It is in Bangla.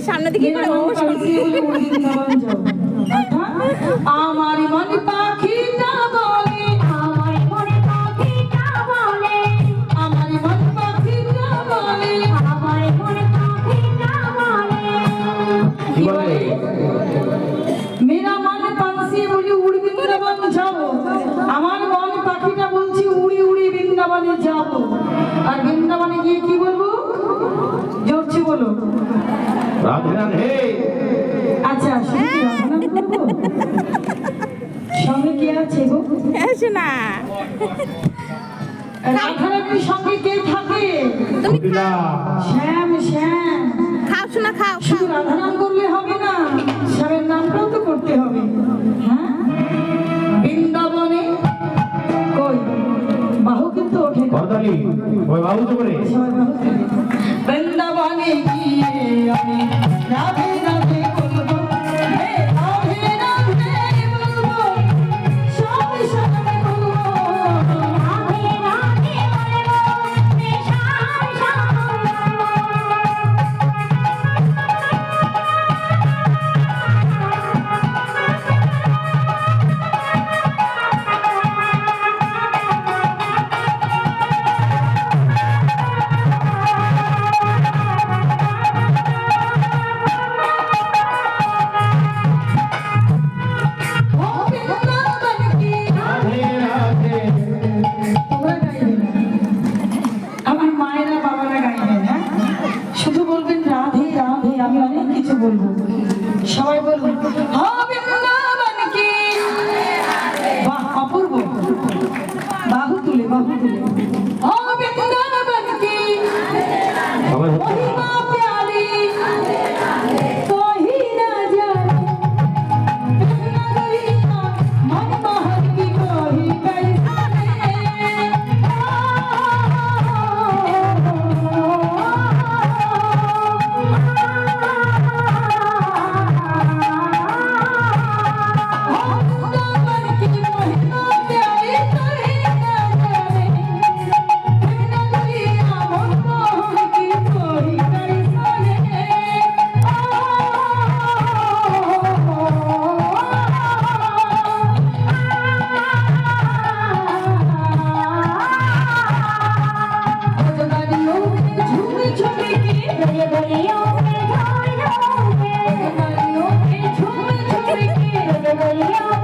সামনে দিকে আমার মন পাখিটা বলে, আমার মন পাখিটা বলে, আমার মন পাখিটা বলে, আমার মন পাখিটা বলে, কি বলে? মেরা মন পাখি বলি উড়ি বৃন্দাবন যাও। আমার মন পাখিটা বলছি উড়ি উড়ি বৃন্দাবনে যাও। আর বৃন্দাবনে গিয়ে কি বলবো? জোরছে বলো, রাধে রাধে। আচ্ছা সঙ্গে কে আছে গো? না রাধারানীর সঙ্গে কে থাকে? শ্যাম। শ্যাম খাও শোনা, খাও। শুধু রাধারান করলে হবে না, শ্যামের নামটাও তো করতে হবে। হ্যাঁ, বৃন্দাবনে কই বাহু কিন্তু ওঠে বৃন্দাবনে গিয়ে আমি রাধে রাধে বলবো, রাধে রাধে বলবো, সব সাথে বলবো, রাধে রাধে বলবো, সব সাথে বলবো, সবাই বলবো বৃন্দাবন কি। বাহ, অপূর্ব। বাহু তুলে বৃন্দাবন কি মহিমা প্যারি কহি না জানি, নগরী का मन महल की कोई कैसा गलियों